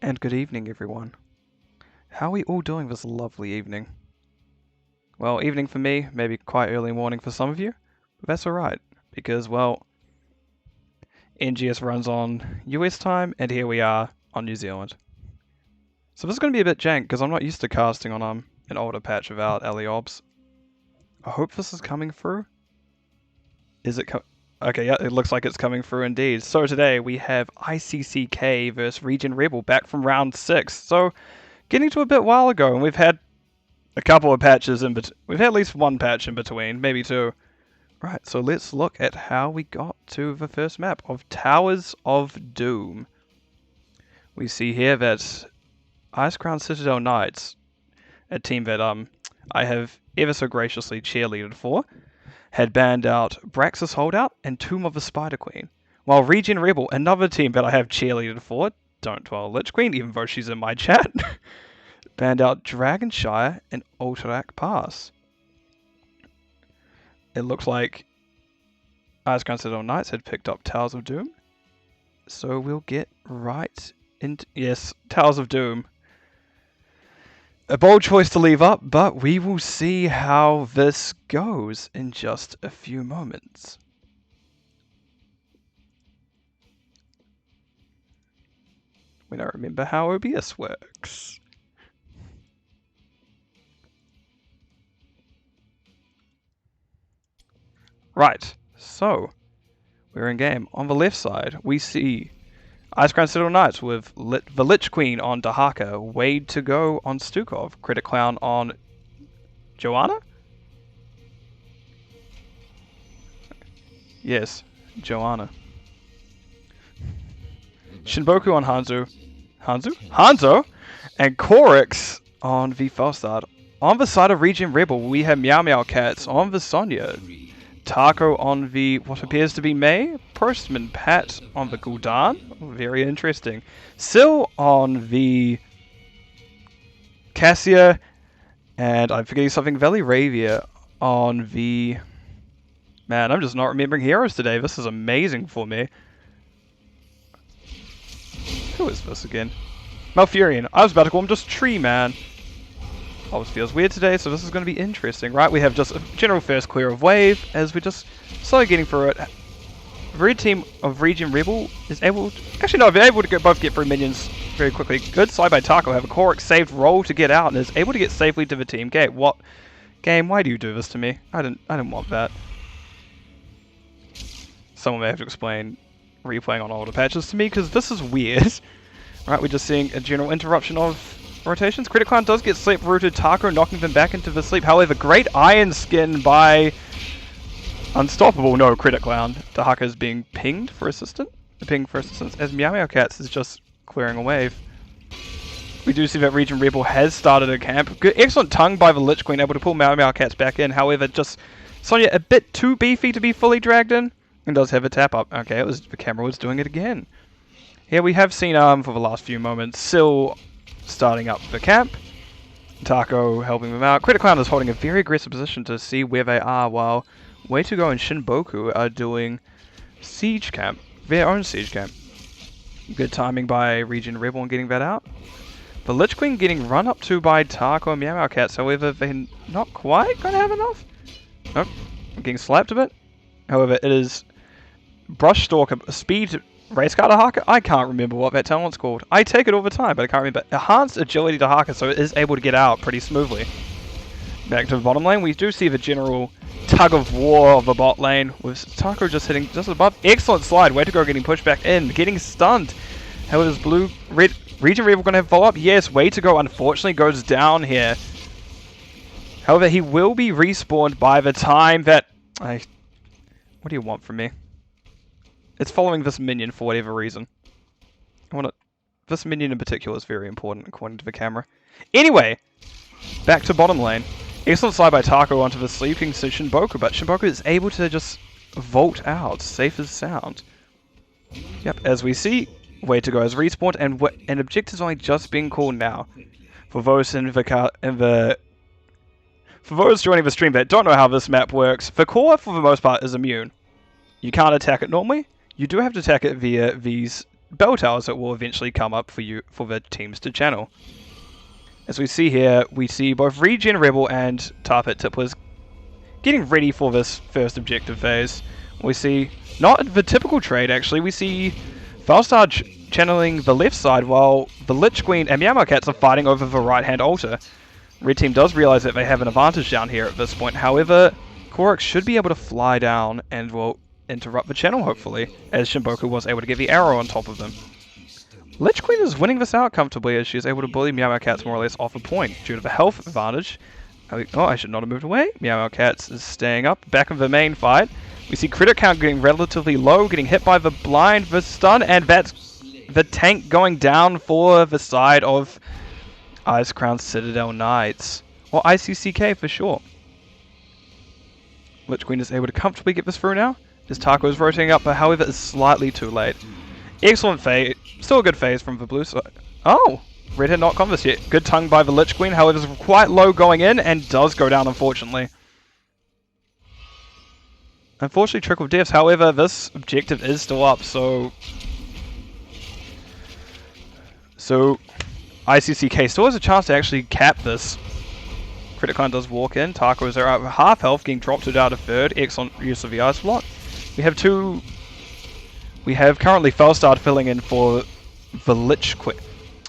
And good evening, everyone. How are we all doing this lovely evening? Well, evening for me, maybe quite early morning for some of you, but that's alright, because, well, NGS runs on US time, and here we are on New Zealand. So this is going to be a bit jank, because I'm not used to casting on an older patch without Eliobs. I hope this is coming through. Is it Okay, yeah, it looks like it's coming through indeed. So today we have ICCK versus ReGen Rebel back from round 6. So, getting to a bit while ago, and we've had a couple of patches in between. We've had at least one patch in between, maybe two. Right, so let's look at how we got to the first map of Towers of Doom. We see here that Icecrown Citadel Knights, a team that I have ever so graciously cheerleaded for, had banned out Braxis Holdout and Tomb of the Spider Queen. While ReGen Rebel, another team that I have cheerleaded for, don't dwell Lich Queen, even though she's in my chat, banned out Dragonshire and Alterac Pass. It looks like Icecrown Citadel Knights had picked up Towers of Doom. So we'll get right into... Yes, Towers of Doom. A bold choice to leave up, but we will see how this goes in just a few moments. We don't remember how OBS works. Right, so we're in game. On the left side, we see Icecrown Citadel Knights with the Lich Queen on Dahaka, Wade to go on Stukov, Critic Clown on Joanna? Yes, Joanna. Shinboku on Hanzo? And Korix on the Falstad. On the side of ReGen Rebel, we have Meow Meow Cats on the Sonya. Taco on the, what appears to be May. Postman Pat on the Gul'dan. Very interesting. Syl on the Cassia. And I'm forgetting something. Valley Ravia on the... Man, I'm just not remembering heroes today. This is amazing for me. Who is this again? Malfurion. I was about to call him just Tree Man. Always feels weird today, so this is going to be interesting, right? We have just a general first clear of wave, as we're just slowly getting through it. The red team of ReGen Rebel is able to... Actually, no, they're able to both get through minions very quickly. Good side by Taco. Have a Korix saved roll to get out, and is able to get safely to the team gate. What? Game, why do you do this to me? I didn't want that. Someone may have to explain replaying on older patches to me, because this is weird. Right, we're just seeing a general interruption of rotations. Critic Clown does get sleep rooted, Taco knocking them back into the sleep. However, great Iron Skin by Unstoppable. No, Critic Clown. Dahaka is being pinged for assistance. Pinged for assistance as Meow Meow Cats is just clearing a wave. We do see that ReGen Rebel has started a camp. Good, excellent tongue by the Lich Queen, able to pull Meow Meow Cats back in. However, just Sonya a bit too beefy to be fully dragged in. And does have a tap up. Okay, it was the camera was doing it again. Here we have seen for the last few moments Syl starting up the camp. Taco helping them out. Critic Clown is holding a very aggressive position to see where they are, while Way to Go and Shinboku are doing siege camp, their own siege camp. Good timing by ReGen Rebel in getting that out. The Lich Queen getting run up to by Taco and Meow Meow Cats, however they're not quite going to have enough. Nope, getting slapped a bit. However, it is Brush Stalker, Speed Race Car Dahaka? I can't remember what that talent's called. I take it all the time, but I can't remember. Enhanced Agility Dahaka, so it is able to get out pretty smoothly. Back to the bottom lane, we do see the general tug of war of the bot lane, with Taco just hitting just above. Excellent slide, Way to Go getting pushed back in, getting stunned. However, is ReGen Rebel going to have follow-up? Yes, Way to Go unfortunately goes down here. However, he will be respawned by the time that... What do you want from me? It's following this minion for whatever reason. This minion in particular is very important according to the camera. Anyway, back to bottom lane. Excellent slide by Taco onto the sleeping Shinboku, but Shinboku is able to just vault out, safe as sound. Yep, as we see, Way to Go has respawned, and an objective's only just being called now. For those for those joining the stream that don't know how this map works, the core for the most part is immune. You can't attack it normally. You do have to attack it via these bell towers that will eventually come up for the teams to channel. As we see here, we see both ReGen Rebel and Tarpit Tipplers getting ready for this first objective phase. We see, not the typical trade actually, we see Falstar channeling the left side while the Lich Queen and Meow Meow Cats are fighting over the right hand altar. Red team does realize that they have an advantage down here at this point, however, Korok should be able to fly down and will interrupt the channel hopefully, as Shimboku was able to get the arrow on top of them. Lich Queen is winning this out comfortably as she is able to bully Meow Meow Cats more or less off a point due to the health advantage. Oh, I should not have moved away. Meow Meow Cats is staying up, back in the main fight. We see credit count getting relatively low, getting hit by the blind, the stun, and that's the tank going down for the side of Icecrown Citadel Knights. Or ICCK for short. Lich Queen is able to comfortably get this through now. This Taco is rotating up, but however is slightly too late. Excellent phase. Still a good phase from the blue side. Oh! Red had not conversed yet. Good tongue by the Lich Queen, however is quite low going in and does go down unfortunately. Unfortunately, Trick of Deaths. However, this objective is still up, so ICCK still has a chance to actually cap this. Criticon does walk in. Tacos are at half health, getting dropped to down to third. Excellent use of the Ice Block. We have currently Felstar filling in for the Lich Queen.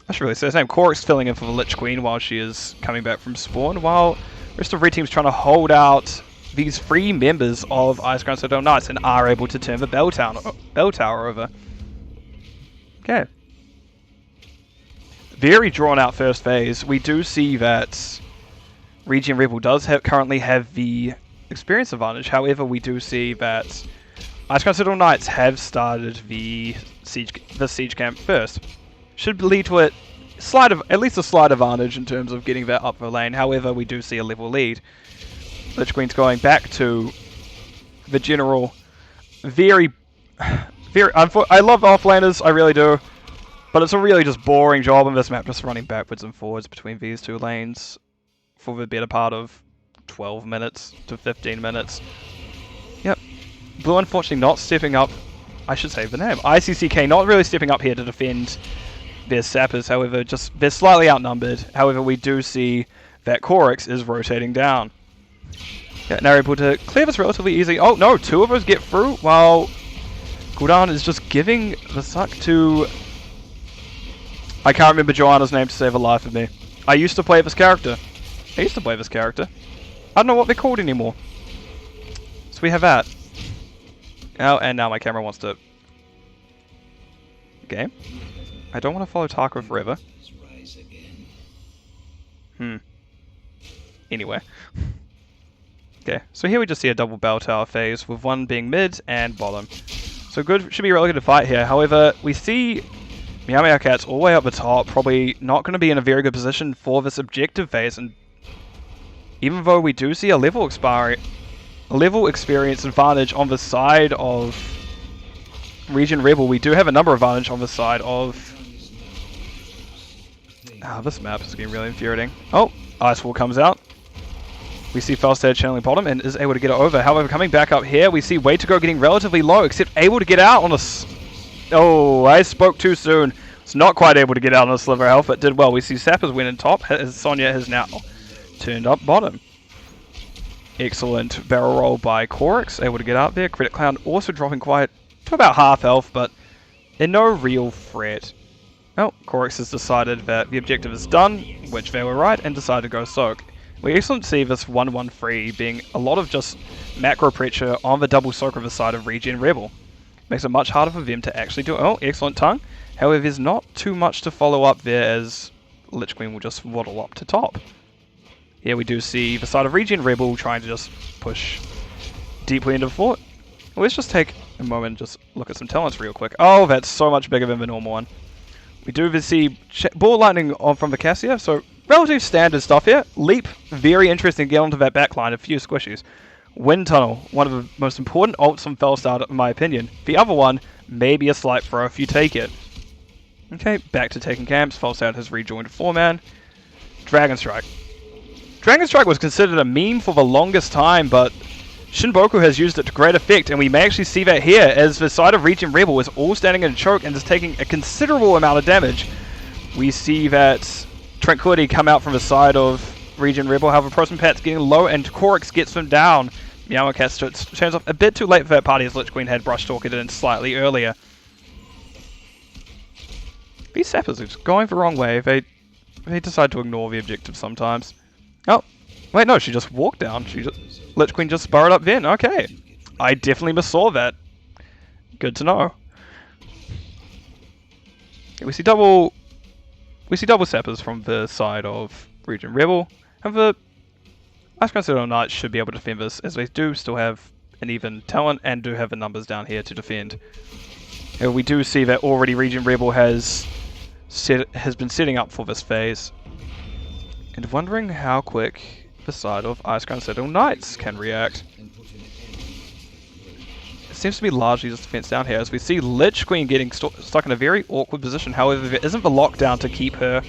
I should really say his name. Korok's filling in for the Lich Queen while she is coming back from spawn, while the rest of Red Team's trying to hold out these three members of Icecrown Citadel Knights and are able to turn the bell tower over. Okay. Very drawn out first phase. We do see that ReGen Rebel does currently have the experience advantage. However, we do see that Icecrown Citadel Knights have started the siege camp first. Should lead to at least a slight advantage in terms of getting that up the lane. However, we do see a level lead. Lich Queen's going back to the general. I love offlaners, I really do. But it's a really just boring job on this map, just running backwards and forwards between these two lanes for the better part of 12 minutes to 15 minutes. Yep. Blue unfortunately not stepping up. I should say the name. ICCK not really stepping up here to defend their sappers, however, they're slightly outnumbered. However, we do see that Korok is rotating down. Yeah, now able to clear this relatively easy. Oh no, two of us get through while Gul'dan is just giving the suck to... I can't remember Joanna's name to save a life of me. I used to play this character. I don't know what they're called anymore. So we have that. Oh, and now my camera wants to... Okay. I don't want to follow Taco forever. Anyway. Okay, so here we just see a double bell tower phase, with one being mid and bottom. So good, should be a really good fight here. However, we see Meow Meow Cats all the way up the top, probably not going to be in a very good position for this objective phase, and even though we do see a level experience advantage on the side of ReGen Rebel, we do have a number advantage on the side of... this map is getting really infuriating. Oh, Ice Wall comes out. We see Falstad channeling bottom and is able to get it over. However, coming back up here, we see Way to Go getting relatively low, except able to get out on a... Oh, I spoke too soon. It's not quite able to get out on a sliver of health, but did well. We see Sappers win in top, as Sonya has now turned up bottom. Excellent barrel roll by Korok, able to get out there. Credit Clown also dropping quite to about half health, but in no real threat. Oh, Korok has decided that the objective is done, which they were right, and decided to go soak. We excellent see this 1-1-3 being a lot of just macro pressure on the double soak of the side of ReGen Rebel. Makes it much harder for them to actually do it. Oh, excellent tongue. However, there's not too much to follow up there as Lich Queen will just waddle up to top. Here we do see the side of ReGen Rebel trying to just push deeply into the fort. Let's just take a moment and just look at some talents real quick. Oh, that's so much bigger than the normal one. We do see Ball Lightning on from the Cassia, so relative standard stuff here. Leap, very interesting to get onto that backline, a few squishies. Wind Tunnel, one of the most important ults from Felstar in my opinion. The other one, maybe a slight throw if you take it. Okay, back to taking camps. Felstar has rejoined 4-man. Dragon Strike. Dragon Strike was considered a meme for the longest time, but Shinboku has used it to great effect, and we may actually see that here as the side of ReGen Rebel is all standing in a choke and is taking a considerable amount of damage. We see that Tranquility come out from the side of ReGen Rebel, however Prosman Pat's getting low and Korix gets them down. Meowcat turns off a bit too late for that party as Lich Queen had Brush Talked in slightly earlier. These sappers are just going the wrong way. They decide to ignore the objective sometimes. Oh, wait, no, she just walked down. Lich Queen just burrowed up then. Okay. I definitely missaw that. Good to know. We see double sappers from the side of ReGen Rebel. However, Icecrown Citadel Knights should be able to defend this, as they do still have an even talent and do have the numbers down here to defend. And we do see that already ReGen Rebel has been setting up for this phase. And wondering how quick the side of Icecrown Citadel Knights can react. It seems to be largely just defense down here, as we see Lich Queen getting stuck in a very awkward position. However, there isn't the lockdown to keep her,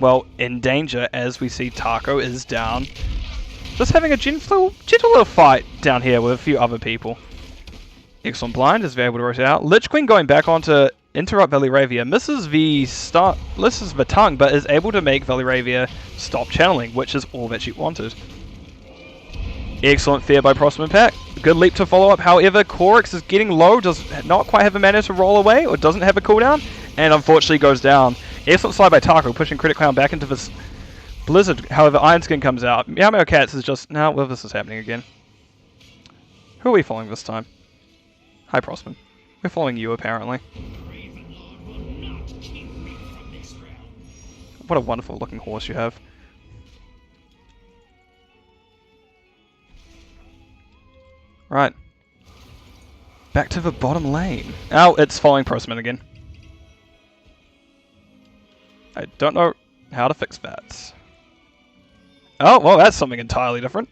well, in danger, as we see Taco is down. Just having a gentle little fight down here with a few other people. Excellent blind is able to rotate out. Lich Queen going back on to interrupt Valleyravia. Misses the tongue, but is able to make Valleyravia stop channeling, which is all that she wanted. Excellent fear by Prosman Pack. Good leap to follow up. However, Korix is getting low, does not quite have a mana to roll away, or doesn't have a cooldown, and unfortunately goes down. Excellent slide by Taco, pushing Critclown back into this Blizzard. However, Iron Skin comes out. Meow Cats is just, now, well, this is happening again. Who are we following this time? Hi, Prosman. We're following you, apparently. What a wonderful looking horse you have. Right. Back to the bottom lane. Oh, it's following Prosman again. I don't know how to fix that. Oh, well, that's something entirely different.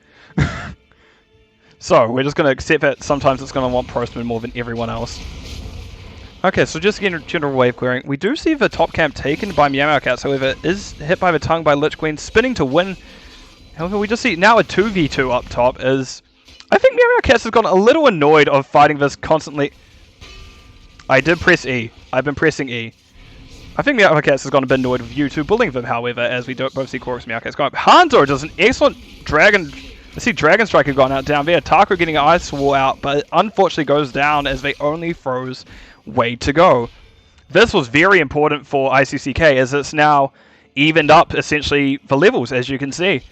So, we're just going to accept that sometimes it's going to want Prosman more than everyone else. Okay, so just again, general wave clearing. We do see the top camp taken by Meow Cats, however, is hit by the tongue by Lich Queen, spinning to win. However, we just see now a 2v2 up top is... I think Meow Cats has gotten a little annoyed of fighting this constantly. I did press E. I've been pressing E. I think Meow Cats has gotten a bit annoyed with you two bullying them, however, as we both see Korix and Meow Cats go up. Hanzo does an excellent Dragon... I see Dragon Striker gone out down there. Taco getting an Ice Wall out, but it unfortunately goes down as they only froze way to go. This was very important for ICCK, as it's now evened up essentially the levels, as you can see,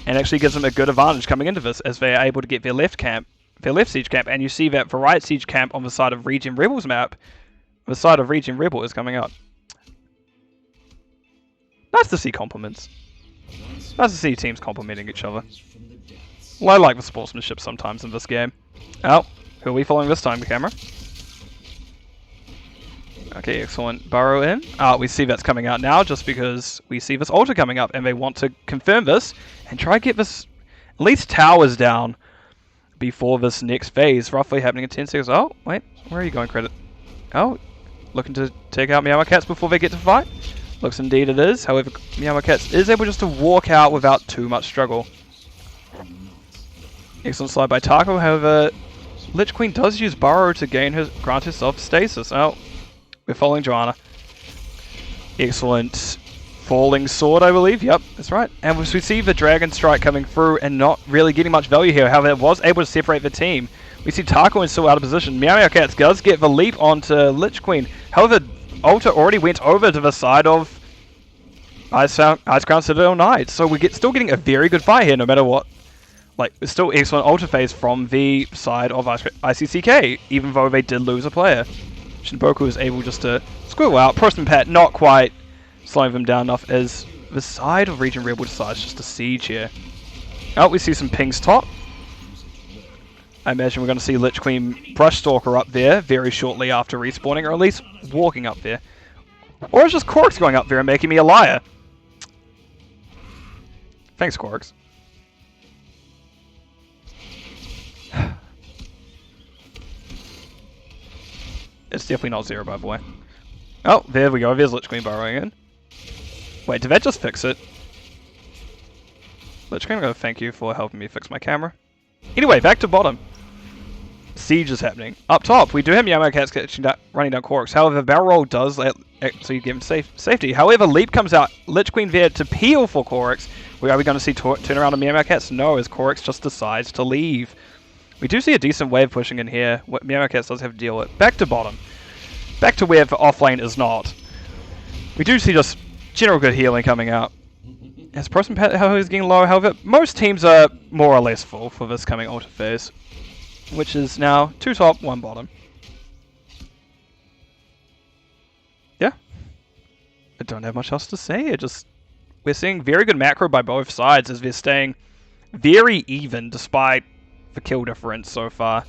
and actually gives them a good advantage coming into this, as they are able to get their left siege camp, and you see that the right siege camp on the side of ReGen Rebel's map, the side of ReGen Rebel is coming up. Nice to see compliments. Nice to see teams complimenting each other. Well, I like the sportsmanship sometimes in this game. Oh, who are we following this time, the camera? Okay, excellent. Burrow in. We see that's coming out now just because we see this altar coming up and they want to confirm this and try to get this, at least towers down before this next phase, roughly happening in 10 seconds. Oh, wait, where are you going, Credit? Oh, looking to take out Meow Cats before they get to fight? Looks indeed it is. However, Meow Cats is able just to walk out without too much struggle. Excellent slide by Taco, however, Lich Queen does use Burrow to grant herself stasis. Oh, we're following Joanna. Excellent falling sword, I believe. Yep, that's right. And we see the Dragon Strike coming through and not really getting much value here. However, it was able to separate the team. We see Taco is still out of position. Meow Cats does get the leap onto Lich Queen. However, Alter already went over to the side of Icecrown Citadel Knights. So we're still getting a very good fight here, no matter what. Like, it's still excellent Alter phase from the side of ICCK, even though they did lose a player. Shinboku was able just to squirrel out. Prosman Pat not quite slowing them down enough as the side of ReGen Rebel decides just to siege here. Oh, we see some pings top. I imagine we're going to see Lich Queen Brush Stalker up there very shortly after respawning, or at least walking up there. Or it's just Korix going up there and making me a liar. Thanks, Korix. It's definitely not zero, by the way. Oh, there we go. There's Lich Queen burrowing in. Wait, did that just fix it? Lich Queen, I'm going to thank you for helping me fix my camera. Anyway, back to bottom. Siege is happening. Up top, we do have Meow Cats running down Corks. However, Barrel Roll does actually give him safety. However, Leap comes out. Lich Queen there to peel for Corks. Are we going to see turnaround on Meow Cats? No, as Corks just decides to leave. We do see a decent wave pushing in here. What Meow Cats does have to deal with. Back to bottom. Back to where the offlane is not. We do see just general good healing coming out. As Person Pat is getting low, however, most teams are more or less full for this coming altar phase, which is now 2 top, 1 bottom. Yeah. I don't have much else to say. We're seeing very good macro by both sides as they're staying very even despite the kill difference so far.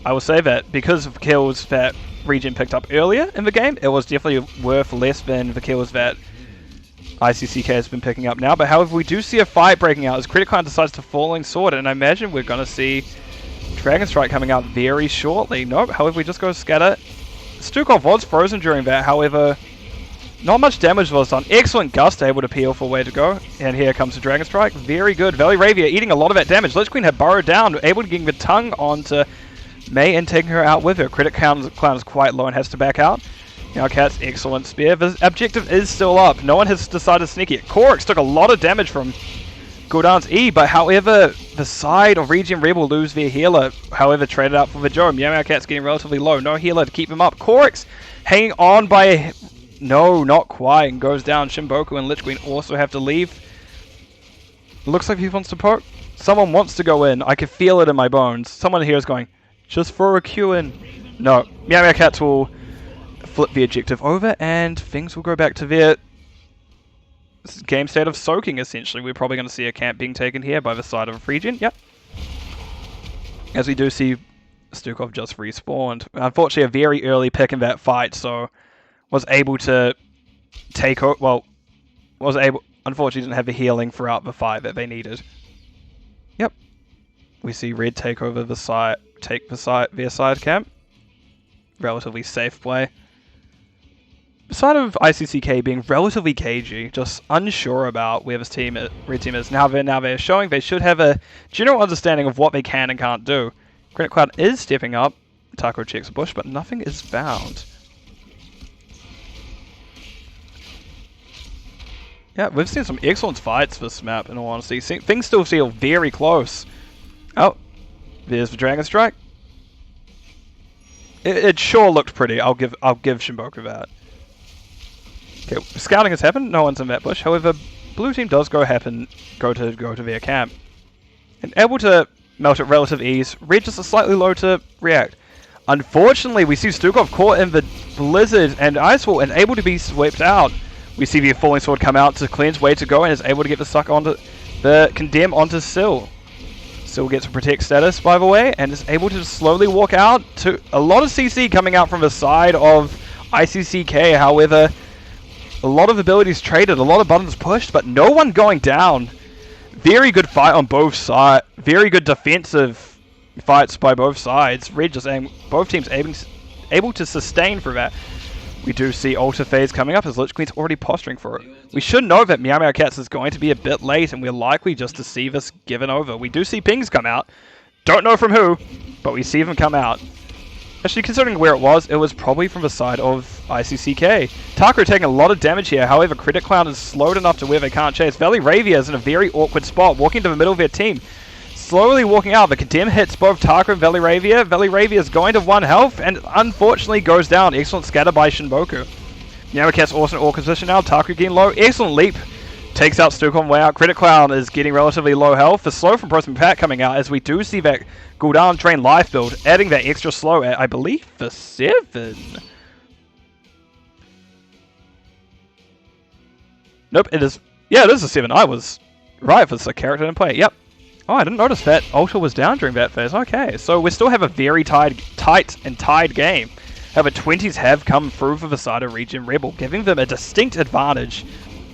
I will say that because of kills that ReGen picked up earlier in the game, it was definitely worth less than the kills that ICCK has been picking up now. But however, we do see a fight breaking out as Criticon decides to Falling Sword, and I imagine we're going to see Dragon Strike coming out very shortly. Nope, however, we just go Scatter. Stukov was frozen during that, however, not much damage was done. Excellent Gust able to peel for way to go. And here comes the Dragon Strike. Very good. Valley Ravia eating a lot of that damage. Lich Queen had burrowed down, able to get the tongue onto May and taking her out with her. Critic Clown is quite low and has to back out. Now Cat's excellent spear. The objective is still up. No one has decided to sneak it. Korix took a lot of damage from Gul'dan's E, but however, the side of ReGen Rebel lose their healer. However, traded out for the Joe. Meow Cat's getting relatively low. No healer to keep him up. Korix hanging on by... No, not quite. And goes down. Shimboku and Lich Queen also have to leave. Looks like he wants to poke. Someone wants to go in. I can feel it in my bones. Someone here is going, just throw a Q in. No. Meow Cats will flip the objective over and things will go back to their game state of soaking, essentially. We're probably going to see a camp being taken here by the side of ReGen. Yep. As we do see Stukov just respawned. Unfortunately, a very early pick in that fight, so was able to take over. Well, unfortunately, didn't have the healing throughout the fight that they needed. Yep. We see Red take over the side, their side camp. Relatively safe play. The side of ICCK being relatively cagey, just unsure about where this team, Red team is. Now they're showing they should have a general understanding of what they can and can't do. Granite Cloud is stepping up. Taco checks bush, but nothing is found. Yeah, we've seen some excellent fights this map, in all honesty. Things still feel very close. Oh, there's the Dragon Strike. It sure looked pretty. I'll give Shimboku that. Okay, scouting has happened. No one's in that bush. However, blue team does go to their camp and able to melt at relative ease. Red just slightly low to react. Unfortunately, we see Stukov caught in the blizzard and icefall and able to be swept out. We see the Falling Sword come out to cleanse way to go and is able to get the suck onto the condemn onto Syl. Syl gets a protect status, by the way, and is able to slowly walk out to a lot of CC coming out from the side of ICCK. However, a lot of abilities traded, a lot of buttons pushed, but no one going down. Very good fight on both sides. Very good defensive fights by both sides. Red just both teams able to sustain for that. We do see Altar Phase coming up as Lich Queen's already posturing for it. We should know that Meow Cats is going to be a bit late and we're likely just to see this given over. We do see pings come out. Don't know from who, but we see them come out. Actually, considering where it was probably from the side of ICCK. Taco taking a lot of damage here, however, Critic Clown is slowed enough to where they can't chase. Valley Ravia is in a very awkward spot, walking to the middle of their team. Slowly walking out, the Condemn hits both Taco and Valley Ravia. Valley Ravia is going to 1 health and unfortunately goes down. Excellent scatter by Shinboku. Yamacat's also in awkward position now. Taco getting low. Excellent leap. Takes out Stukon way out. Critic Clown is getting relatively low health. The slow from Prosper Pat coming out as we do see that Gul'dan train life build, adding that extra slow at, I believe, the 7. Nope, it is. Yeah, it is a 7. I was right for the character in play. Yep. Oh, I didn't notice that Ultra was down during that phase. Okay, so we still have a very tight game. However, 20s have come through for the side of ReGen Rebel, giving them a distinct advantage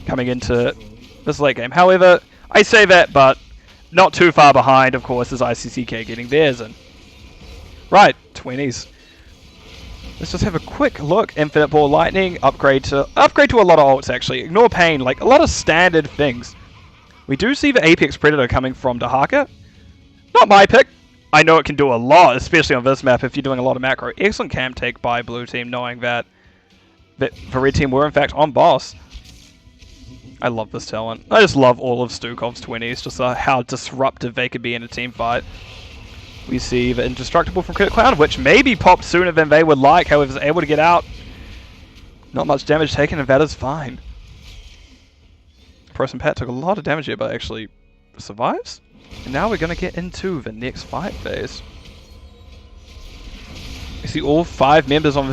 coming into this late game. However, I say that, but not too far behind, of course, is ICCK getting theirs in. Right, 20s. Let's just have a quick look. Infinite Ball Lightning, upgrade to a lot of ults, actually. Ignore Pain, like a lot of standard things. We do see the Apex Predator coming from Dahaka. Not my pick. I know it can do a lot, especially on this map if you're doing a lot of macro. Excellent camp take by blue team, knowing that the red team were in fact on boss. I love this talent. I just love all of Stukov's 20s, just how disruptive they could be in a team fight. We see the Indestructible from Citadel, which maybe popped sooner than they would like, however is able to get out. Not much damage taken, and that is fine. Person Pat took a lot of damage here, but actually survives. And now we're going to get into the next fight phase. You see all 5 members of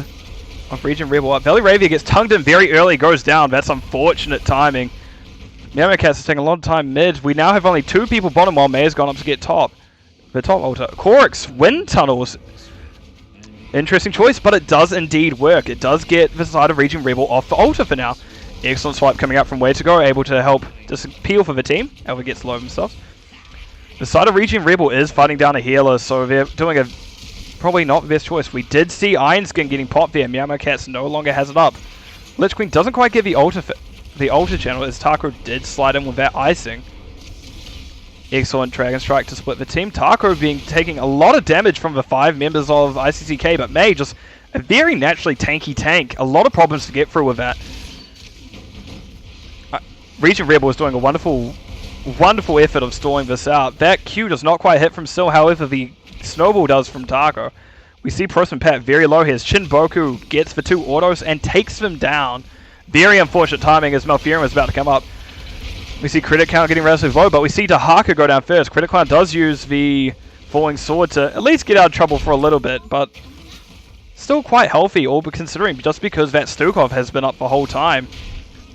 ReGen Rebel up. Valley gets tongued in very early, goes down. That's unfortunate timing. Meowmeowcats is taking a lot of time mid. We now have only 2 people bottom while May's gone up to get top. The top altar. Korix, wind tunnels. Interesting choice, but it does indeed work. It does get the side of ReGen Rebel off the altar for now. Excellent swipe coming out from Way to Go, able to help disappeal for the team. However, gets low themselves. The side of ReGen Rebel is fighting down a healer, so they're doing a probably not the best choice. We did see Iron Skin getting popped there. Meowmeowcats no longer has it up. Lich Queen doesn't quite get the altar channel, as Taco did slide in with that icing. Excellent Dragon Strike to split the team. Taco taking a lot of damage from the 5 members of ICCK, but May just a very naturally tanky tank. A lot of problems to get through with that. ReGen Rebel is doing a wonderful effort of stalling this out. That Q does not quite hit from Syl, however the snowball does from Taco. We see Prosman Pat very low here. Shinboku gets the 2 autos and takes them down. Very unfortunate timing as Malfurion was about to come up. We see Credit Count getting relatively low, but we see Dahaka go down first. Credit Count does use the Falling Sword to at least get out of trouble for a little bit, but still quite healthy, all but considering just because that Stukov has been up the whole time.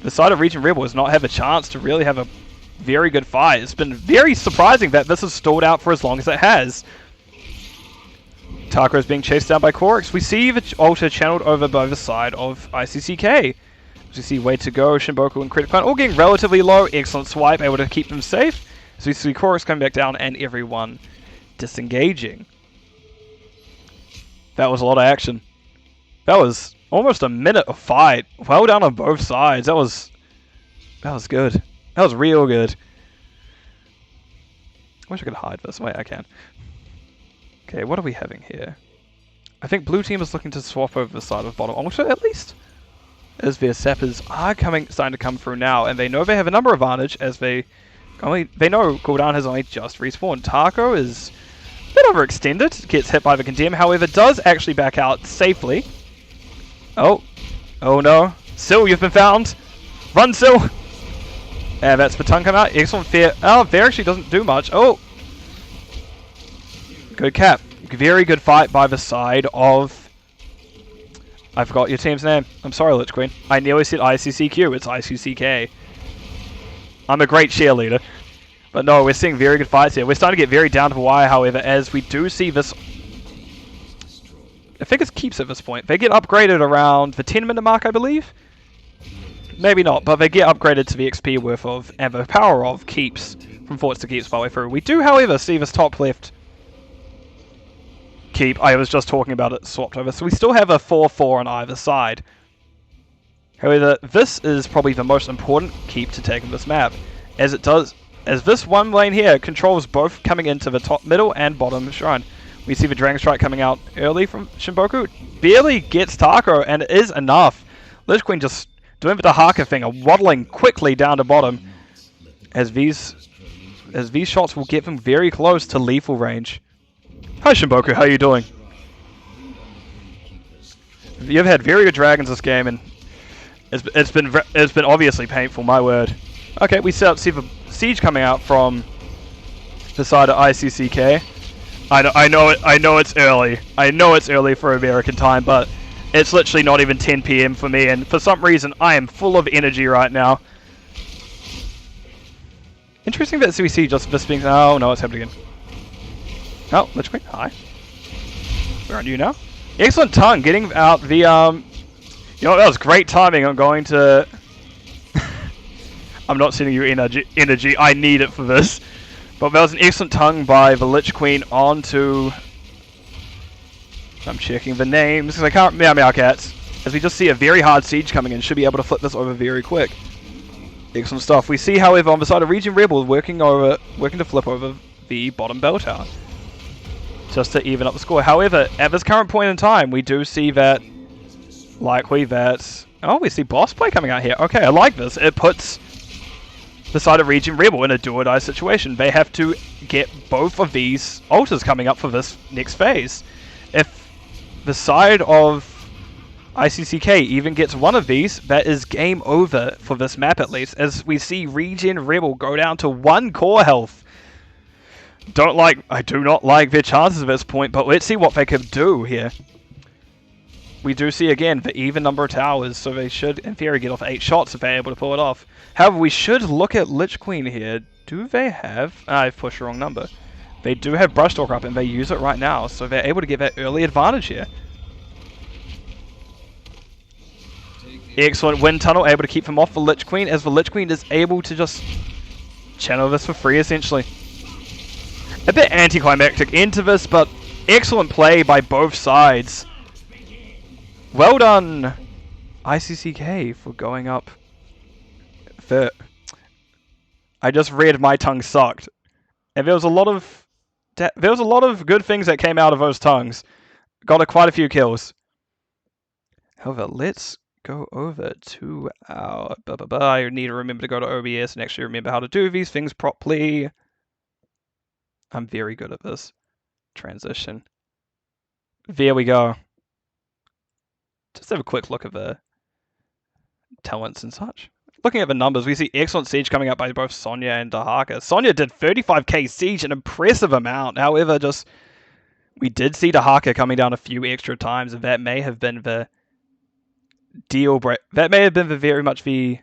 The side of ReGen Rebel has not had a chance to really have a very good fight. It's been very surprising that this has stalled out for as long as it has. Taco is being chased down by Korix. We see the altar channeled over by the side of ICCK. As we see Way to Go, Shinboku, and Credit Clan all getting relatively low. Excellent swipe, able to keep them safe. So we see Korix coming back down and everyone disengaging. That was a lot of action. That was almost a minute of fight. Well done on both sides. That was good. That was real good. I wish I could hide this. Wait, I can. Okay, what are we having here? I think blue team is looking to swap over the side of bottom altar at least. As their sappers are starting to come through now, and they know they have a number advantage as they know cooldown has only just respawned. Taco is a bit overextended, gets hit by the condemn, however does actually back out safely. Oh no. Syl, you've been found. Run, Syl. And that's the tongue come out. Excellent fair. Oh, fair actually doesn't do much. Oh. Good cap. Very good fight by the side of... I forgot your team's name. I'm sorry, Lich Queen. I nearly said ICCQ. It's ICCK. I'm a great cheerleader. But no, we're seeing very good fights here. We're starting to get very down to the wire, however, as we do see this... I think it's keeps at this point. They get upgraded around the 10-minute mark, I believe? Maybe not, but they get upgraded to the XP worth of and the power of keeps from forts to keeps by the way through. We do, however, see this top left keep. I was just talking about it swapped over. So we still have a 4-4 on either side. However, this is probably the most important keep to take on this map, as this one lane here controls both coming into the top, middle, and bottom shrine. We see the Dragon Strike coming out early from Shinboku. Barely gets Taco, and it is enough. Lich Queen just doing the Dahaka thing, waddling quickly down to bottom, as these shots will get them very close to lethal range. Hi Shinboku, how are you doing? You've had very good dragons this game, and it's been obviously painful. My word. Okay, we see the siege coming out from the side of ICCK. I know it's early. I know it's early for American time, but it's literally not even 10 PM for me, and for some reason I am full of energy right now. Interesting that we see just this being... Oh no, it's happening again. Oh, Lich Queen, hi. Where are you now? Excellent tongue, getting out the, You know, that was great timing. I'm going to... I'm not sending you energy. I need it for this. But that was an excellent tongue by the Lich Queen onto... I'm checking the names, because I can't... Meowmeowcats. As we just see a very hard siege coming in, should be able to flip this over very quick. Excellent stuff. We see, however, on the side of ReGen Rebel working to flip over the bottom bell tower. just to even up the score. However, at this current point in time, we do see that, oh, we see boss play coming out here. Okay, I like this. It puts the side of ReGen Rebel in a do-or-die situation. They have to get both of these altars coming up for this next phase. If the side of ICCK even gets one of these, that is game over for this map at least, as we see ReGen Rebel go down to 1 core health. I do not like their chances at this point, but let's see what they could do here. We do see again the even number of towers, so they should in theory get off 8 shots if they're able to pull it off. However, we should look at Lich Queen here. Do they have... I've pushed the wrong number. They do have Brushtalker up and they use it right now, so they're able to get that early advantage here. Excellent wind tunnel, able to keep them off the Lich Queen, as the Lich Queen is able to just channel this for free essentially. A bit anticlimactic into this, but excellent play by both sides. Well done, ICCK, for going up third. I just read my tongue sucked, and there was a lot of good things that came out of those tongues. Got quite a few kills. However, let's go over to our... I need to remember to go to OBS and actually remember how to do these things properly. I'm very good at this. Transition. There we go. Just have a quick look at the talents and such. Looking at the numbers, we see excellent siege coming up by both Sonya and Dahaka. Sonya did 35k siege, an impressive amount. However, we did see Dahaka coming down a few extra times, and that may have been the deal breaker. That may have been very much the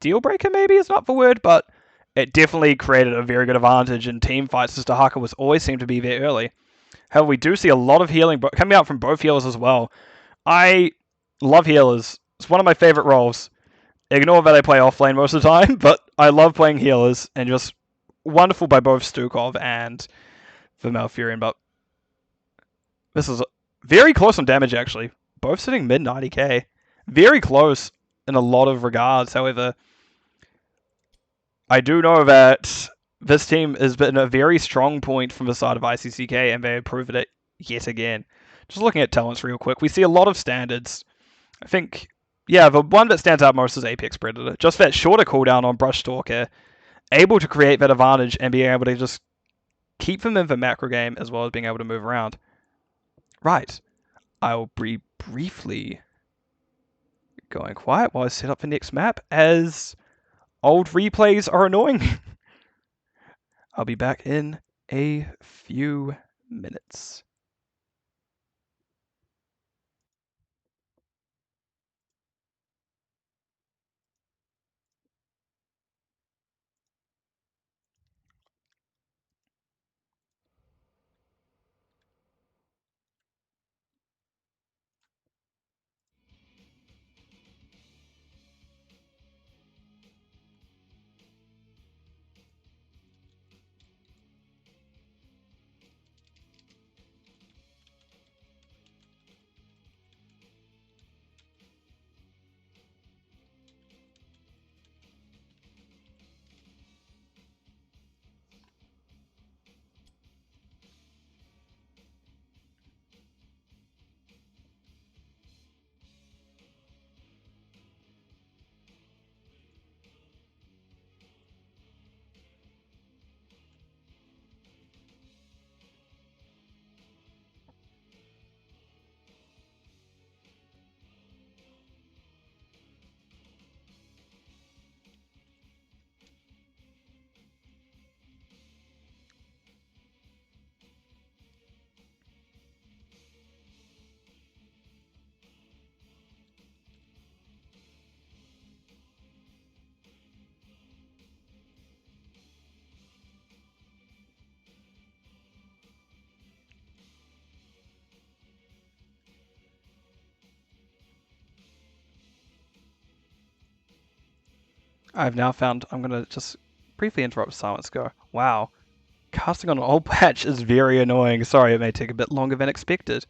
deal breaker, maybe is not the word, but it definitely created a very good advantage in team fights, as Dahaka always seemed to be there early. However, we do see a lot of healing coming out from both healers as well. I love healers. It's one of my favorite roles. Ignore that I play offlane most of the time, but I love playing healers, and just wonderful by both Stukov and the Malfurion. But this is very close on damage, actually. Both sitting mid 90k. Very close in a lot of regards. However, I do know that this team has been a very strong point from the side of ICCK, and they have proven it yet again. Just looking at talents real quick, we see a lot of standards. I think, yeah, the one that stands out most is Apex Predator. Just that shorter cooldown on Brushtalker, able to create that advantage and being able to just keep them in the macro game as well as being able to move around. Right. I'll be briefly going quiet while I set up the next map, as old replays are annoying. I'll be back in a few minutes. I've now found... I'm going to just briefly interrupt Silence Go. Wow. Casting on an old patch is very annoying. Sorry, it may take a bit longer than expected.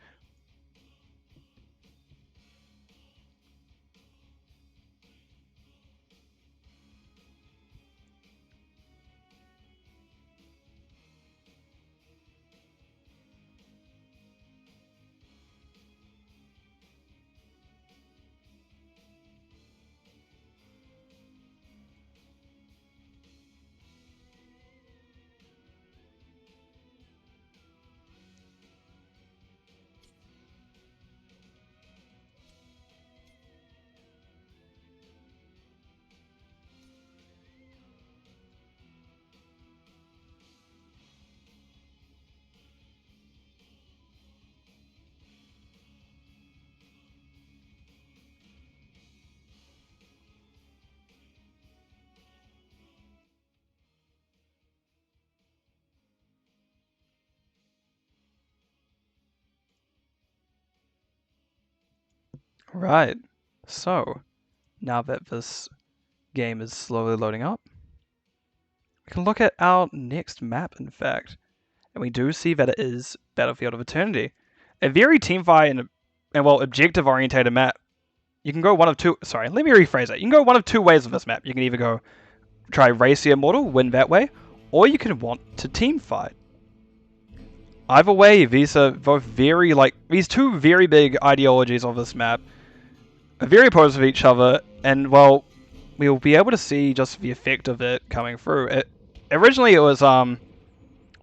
Right. So, now that this game is slowly loading up, we can look at our next map, in fact. And we do see that it is Battlefield of Eternity. A very teamfight and well, objective-orientated map. You can go one of two... Sorry, let me rephrase that. You can go one of two ways with this map. You can either go try race the Immortal, win that way, or you can want to teamfight. Either way, these are both very, these two very big ideologies of this map are very opposed with each other, and, well, we'll be able to see just the effect of it coming through. Originally, it was,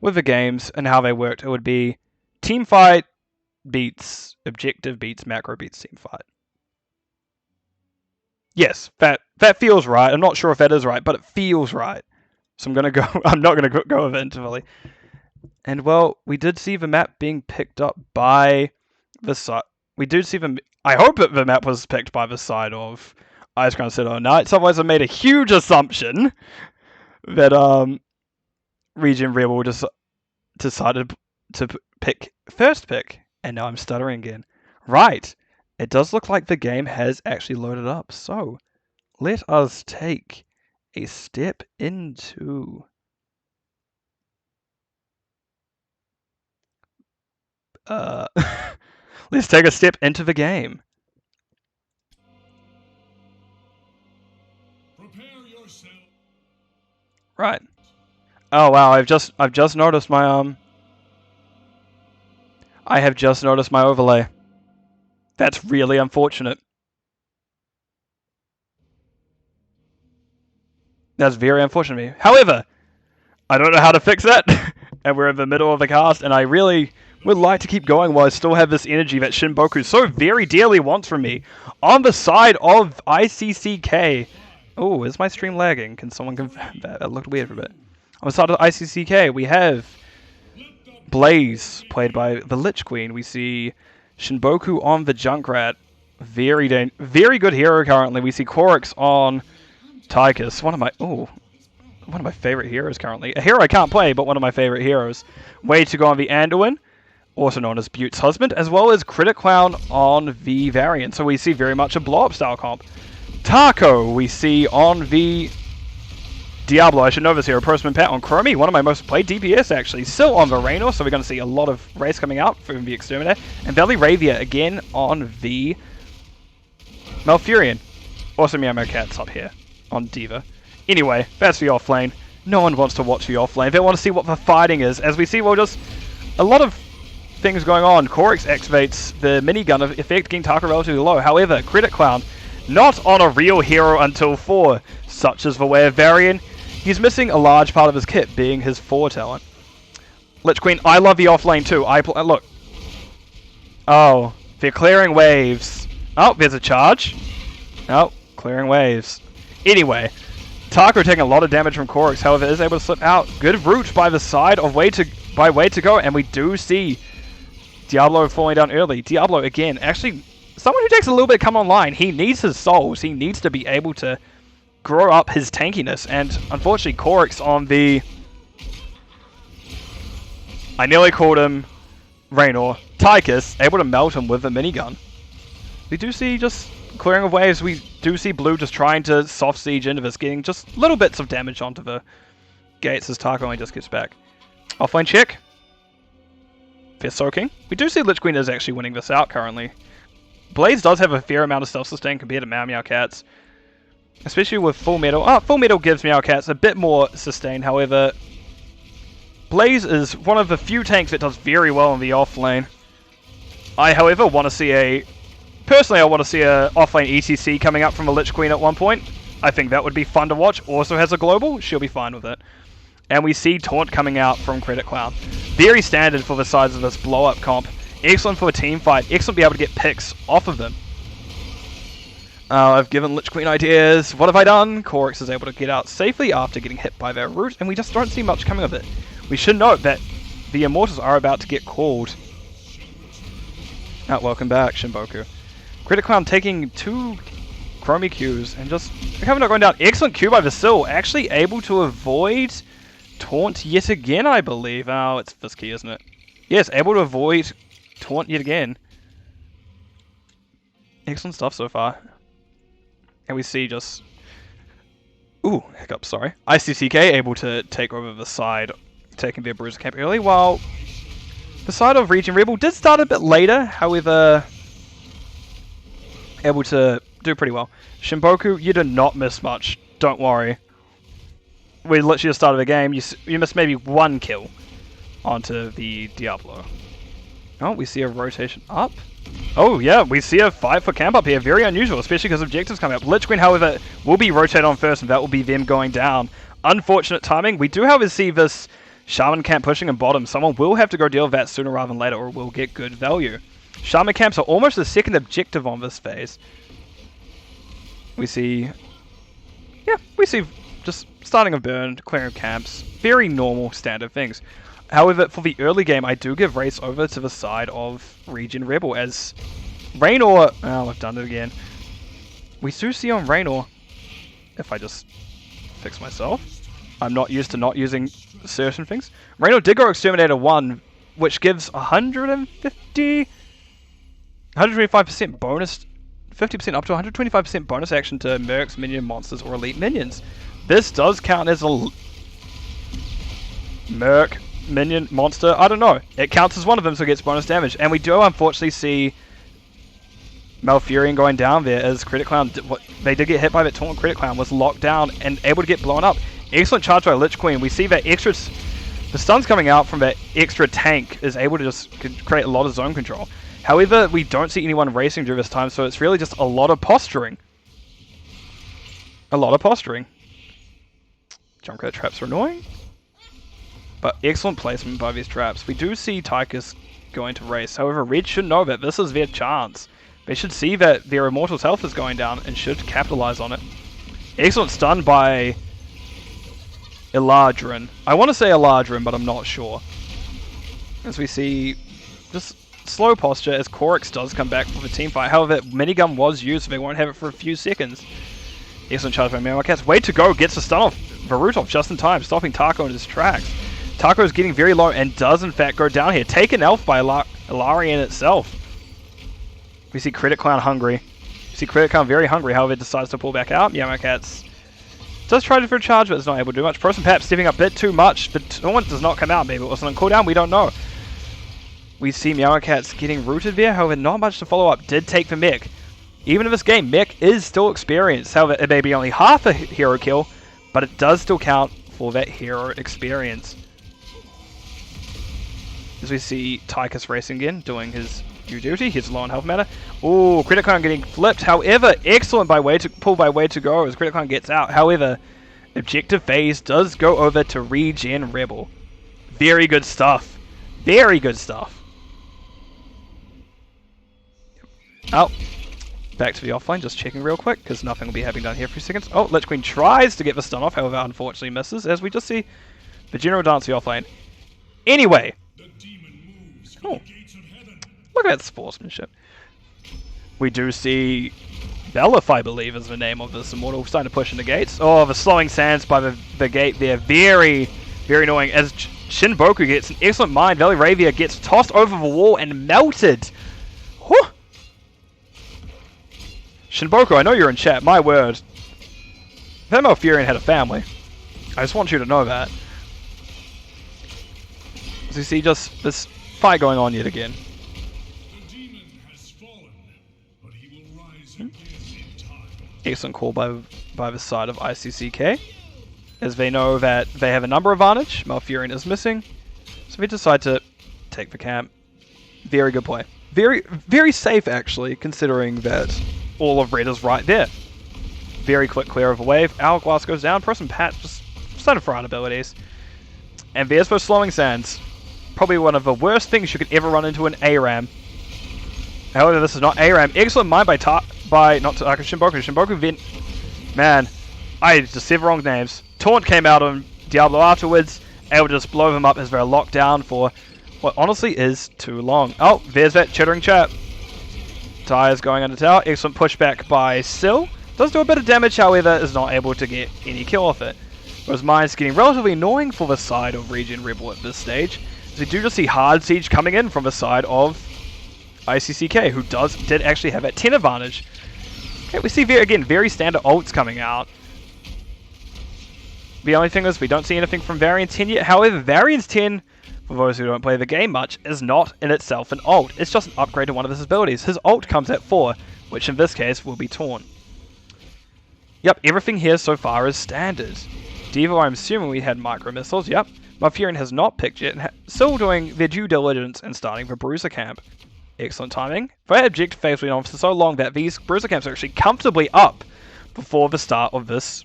with the games and how they worked, it would be teamfight beats objective beats macro beats teamfight. Yes, that feels right. I'm not sure if that is right, but it feels right. So I'm not gonna go with it entirely. And well, we did see the map being picked up by the side. We did see I hope that the map was picked by the side of Icecrown Citadel. Now, otherwise I made a huge assumption that ReGen Rebel just decided to pick first pick, and now I'm stuttering again. Right, it does look like the game has actually loaded up, so let us take a step into let's take a step into the game. Prepare yourself. Right. Oh wow, I've just noticed my I have just noticed my overlay. That's really unfortunate. That's very unfortunate of me. However, I don't know how to fix that. And we're in the middle of the cast, and I really would like to keep going while I still have this energy that Shinboku so very dearly wants from me. On the side of ICCK. Oh, is my stream lagging? Can someone confirm that? That looked weird for a bit. On the side of ICCK, we have Blaze, played by the Lich Queen. We see Shinboku on the Junkrat. Very good hero currently. We see Korix on Tychus, one of my favorite heroes currently. A hero I can't play, but one of my favorite heroes. Way to go on the Anduin, also known as Butte's husband, as well as Criticlown on the variant. So we see very much a blow-up style comp. Taco we see on the Diablo. I should know this hero. Postman Pat on Chromie, one of my most played DPS actually. Still on the Raynor, so we're going to see a lot of race coming out from the Exterminator. And Valley Ravia again on the Malfurion. Also Meow Meow Cat's up here on Diva. Anyway, that's the offlane. No one wants to watch the offlane. They want to see what the fighting is. As we see, well, just a lot of things going on. Korix activates the minigun effect, getting Taka relatively low. However, Criticlown, not on a real hero until 4, such as the way of Varian. He's missing a large part of his kit, being his 4 talent. Lich Queen, I love the offlane too. Look. Oh, they're clearing waves. Oh, there's a charge. Oh, clearing waves. Anyway, Taco taking a lot of damage from Korix, however, is able to slip out. Good route by the side of Way to Go, and we do see Diablo falling down early. Diablo, again, actually, someone who takes a little bit to come online. He needs his souls. He needs to be able to grow up his tankiness, and unfortunately, Korix on the... I nearly called him Raynor. Tychus, able to melt him with a minigun. We do see just clearing of waves. We do see Blue just trying to soft siege into this, getting just little bits of damage onto the gates as Taco only just gets back. Offlane check. They're soaking. We do see Lich Queen is actually winning this out currently. Blaze does have a fair amount of self-sustain compared to Meow Meow Cats. Especially with Full Metal. Full Metal gives Meow Cats a bit more sustain, however... Blaze is one of the few tanks that does very well in the offlane. I, however, want to see Personally, I want to see a offlane ETC coming up from a Lich Queen at one point. I think that would be fun to watch. Also has a global. She'll be fine with it. And we see Taunt coming out from Criticlown. Very standard for the size of this blow-up comp. Excellent for a team fight. Excellent to be able to get picks off of them. I've given Lich Queen ideas. What have I done? Korix is able to get out safely after getting hit by their root, and we just don't see much coming of it. We should note that the Immortals are about to get called. Welcome back, Shinboku. Criticlown taking 2 Chromie Qs and just having not going down. Excellent Q by Vasil, actually able to avoid Taunt yet again, I believe. Oh, it's this key, isn't it? Yes, able to avoid Taunt yet again. Excellent stuff so far. And we see just... Ooh, hiccup, sorry. ICCK able to take over the side, taking their bruiser camp early, while the side of ReGen Rebel did start a bit later, however, able to do pretty well. Shinboku, you did not miss much, don't worry. We literally just started the game, you missed maybe one kill onto the Diablo. Oh, we see a rotation up. Oh yeah, we see a fight for camp up here. Very unusual, especially because objectives coming up. Lich Queen, however, will be rotated on first, and that will be them going down. Unfortunate timing. We do, however, see this Shaman camp pushing in bottom. Someone will have to go deal with that sooner rather than later, or we'll get good value. Shaman camps are almost the second objective on this phase. We see... Yeah, we see just starting a burn, clearing of camps. Very normal, standard things. However, for the early game, I do give race over to the side of ReGen Rebel as Raynor... Oh, I've done it again. We do see on Raynor, if I just fix myself, I'm not used to not using certain things. Raynor did go Exterminator 1, which gives 125% bonus, 50% up to 125% bonus action to mercs, minion monsters, or elite minions. This does count as a merc, minion, monster, I don't know. It counts as one of them, so it gets bonus damage. And we do unfortunately see Malfurion going down there as Critic Clown, they did get hit by that taunt. Critic Clown was locked down and able to get blown up. Excellent charge by Lich Queen. We see that extra, the stuns coming out from that extra tank is able to just create a lot of zone control. However, we don't see anyone racing during this time, so it's really just a lot of posturing. A lot of posturing. Junkrat traps are annoying, but excellent placement by these traps. We do see Tychus going to race. However, Red should know that this is their chance. They should see that their Immortal's health is going down and should capitalize on it. Excellent stun by Eladrin. I want to say Eladrin, but I'm not sure. As we see just slow posture as Korix does come back for the team fight. However, minigun was used, so they won't have it for a few seconds. Excellent charge by Meowcats. Way to go, gets the stun off Varutov just in time, stopping Taco in his tracks. Taco is getting very low and does in fact go down here. Taken elf by Ilarian itself. We see Critic Clown hungry. We see Critic Clown very hungry, however it decides to pull back out. Meowcats does try for a charge, but is not able to do much. Proson Pap stepping up a bit too much. The taunt does not come out. Maybe it wasn't on cooldown, we don't know. We see Meowcats getting rooted there, however not much to follow up. Did take the mech. Even in this game, mech is still experienced. However, it may be only half a hero kill, but it does still count for that hero experience. As we see Tychus racing again, doing his due duty. He's low on health matter. Ooh, Critic Clown getting flipped. However, excellent by way to pull by way to go as Critic Clown gets out. However, objective phase does go over to ReGen Rebel. Very good stuff. Very good stuff. Oh, back to the offline, just checking real quick, because nothing will be happening down here for a few seconds. Oh, Lich Queen tries to get the stun off, however, unfortunately misses, as we just see the general dance the offline. Anyway. Oh, look at that sportsmanship. We do see Belif, I believe, is the name of this Immortal, starting to push in the gates. Oh, the slowing sands by the gate there. Very, very annoying, as Shinboku gets an excellent mine. Valley Ravia gets tossed over the wall and melted. Whew. Shinboku, I know you're in chat, my word. That Malfurion had a family. I just want you to know that. As you see just this fight going on yet again. The demon has fallen, but he will rise again in time. Excellent call by the side of ICCK. As they know that they have a number advantage, Malfurion is missing. So they decide to take the camp. Very good play. Very, very safe actually, considering that all of red is right there. Very quick clear of a wave. Hourglass goes down. Proson Pat just started for abilities. And there's for slowing sands. Probably one of the worst things you could ever run into an ARAM. However, this is not ARAM. Excellent mind by not Shinboku. Shinboku Vent. Man, I just said the wrong names. Taunt came out on Diablo afterwards. Able to just blow them up as they're locked down for what honestly is too long. Oh, there's that chittering chap. Tyre's going under tower. Excellent pushback by Syl. Does do a bit of damage, however, is not able to get any kill off it. Whereas mine's getting relatively annoying for the side of ReGen Rebel at this stage. So we do just see Hard Siege coming in from the side of ICCK, who did actually have a 10 advantage. Okay, we see, again, very standard ults coming out. The only thing is we don't see anything from Varian's 10 yet. However, Varian's 10, for those who don't play the game much, is not in itself an ult. It's just an upgrade to one of his abilities. His ult comes at 4, which in this case will be Taunt. Yep, everything here so far is standard. Devo, I'm assuming we had micro missiles. Yep. Malfurion has not picked yet, still doing their due diligence and starting the Bruiser Camp. Excellent timing. Their objective phase went on for so long that these Bruiser Camps are actually comfortably up before the start of this